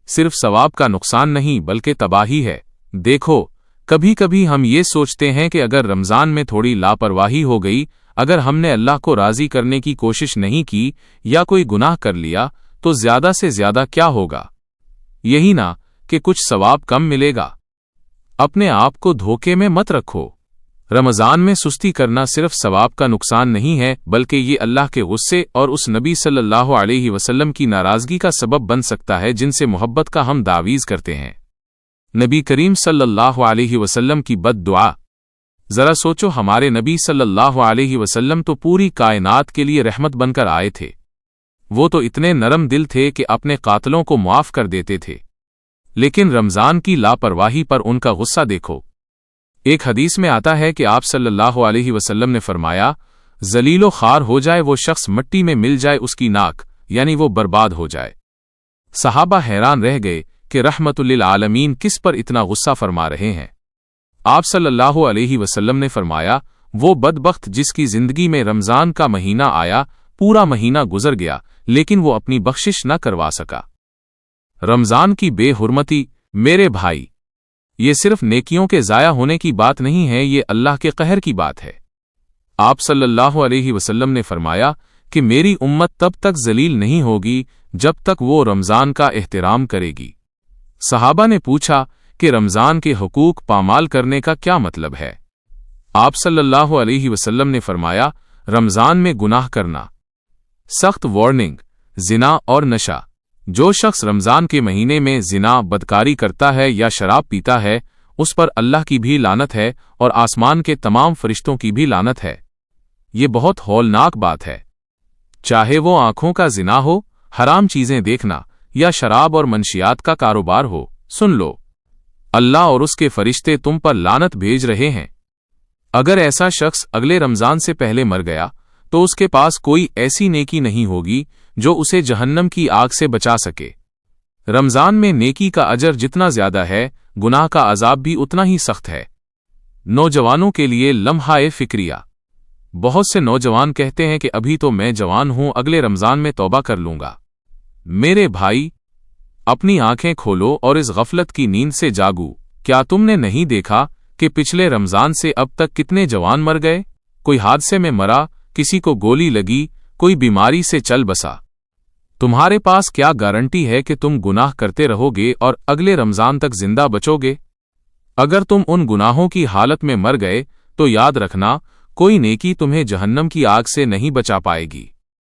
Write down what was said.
صرف ثواب کا نقصان نہیں بلکہ تباہی ہے۔ دیکھو، کبھی کبھی ہم یہ سوچتے ہیں کہ اگر رمضان میں تھوڑی لاپرواہی ہو گئی، اگر ہم نے اللہ کو راضی کرنے کی کوشش نہیں کی یا کوئی گناہ کر لیا تو زیادہ سے زیادہ کیا ہوگا؟ یہی نہ کہ کچھ ثواب کم ملے گا۔ اپنے آپ کو دھوکے میں مت رکھو۔ رمضان میں سستی کرنا صرف ثواب کا نقصان نہیں ہے بلکہ یہ اللہ کے غصے اور اس نبی صلی اللہ علیہ وسلم کی ناراضگی کا سبب بن سکتا ہے جن سے محبت کا ہم دعویز کرتے ہیں۔ نبی کریم صلی اللہ علیہ وسلم کی بد دعا۔ ذرا سوچو، ہمارے نبی صلی اللہ علیہ وسلم تو پوری کائنات کے لیے رحمت بن کر آئے تھے۔ وہ تو اتنے نرم دل تھے کہ اپنے قاتلوں کو معاف کر دیتے تھے، لیکن رمضان کی لاپرواہی پر ان کا غصہ دیکھو۔ ایک حدیث میں آتا ہے کہ آپ صلی اللہ علیہ وسلم نے فرمایا، ذلیل و خوار ہو جائے وہ شخص، مٹی میں مل جائے اس کی ناک، یعنی وہ برباد ہو جائے۔ صحابہ حیران رہ گئے کہ رحمت للعالمین کس پر اتنا غصہ فرما رہے ہیں۔ آپ صلی اللہ علیہ وسلم نے فرمایا، وہ بدبخت جس کی زندگی میں رمضان کا مہینہ آیا، پورا مہینہ گزر گیا لیکن وہ اپنی بخشش نہ کروا سکا۔ رمضان کی بے حرمتی، میرے بھائی، یہ صرف نیکیوں کے ضائع ہونے کی بات نہیں ہے، یہ اللہ کے قہر کی بات ہے۔ آپ صلی اللہ علیہ وسلم نے فرمایا کہ میری امت تب تک ذلیل نہیں ہوگی جب تک وہ رمضان کا احترام کرے گی۔ صحابہ نے پوچھا کہ رمضان کے حقوق پامال کرنے کا کیا مطلب ہے؟ آپ صلی اللہ علیہ وسلم نے فرمایا، رمضان میں گناہ کرنا۔ سخت وارننگ، زنا اور نشہ۔ جو شخص رمضان کے مہینے میں زنا، بدکاری کرتا ہے یا شراب پیتا ہے، اس پر اللہ کی بھی لعنت ہے اور آسمان کے تمام فرشتوں کی بھی لعنت ہے۔ یہ بہت ہولناک بات ہے۔ چاہے وہ آنکھوں کا زنا ہو، حرام چیزیں دیکھنا، یا شراب اور منشیات کا کاروبار ہو، سن لو، اللہ اور اس کے فرشتے تم پر لعنت بھیج رہے ہیں۔ اگر ایسا شخص اگلے رمضان سے پہلے مر گیا تو اس کے پاس کوئی ایسی نیکی نہیں ہوگی جو اسے جہنم کی آگ سے بچا سکے۔ رمضان میں نیکی کا اجر جتنا زیادہ ہے، گناہ کا عذاب بھی اتنا ہی سخت ہے۔ نوجوانوں کے لیے لمحہ فکریہ۔ بہت سے نوجوان کہتے ہیں کہ ابھی تو میں جوان ہوں، اگلے رمضان میں توبہ کر لوں گا۔ میرے بھائی، اپنی آنکھیں کھولو اور اس غفلت کی نیند سے جاگو۔ کیا تم نے نہیں دیکھا کہ پچھلے رمضان سے اب تک کتنے جوان مر گئے؟ کوئی حادثے میں مرا، کسی کو گولی لگی، کوئی بیماری سے چل بسا۔ تمہارے پاس کیا گارنٹی ہے کہ تم گناہ کرتے رہو گے اور اگلے رمضان تک زندہ بچو گے؟ اگر تم ان گناہوں کی حالت میں مر گئے تو یاد رکھنا، کوئی نیکی تمہیں جہنم کی آگ سے نہیں بچا پائے گی۔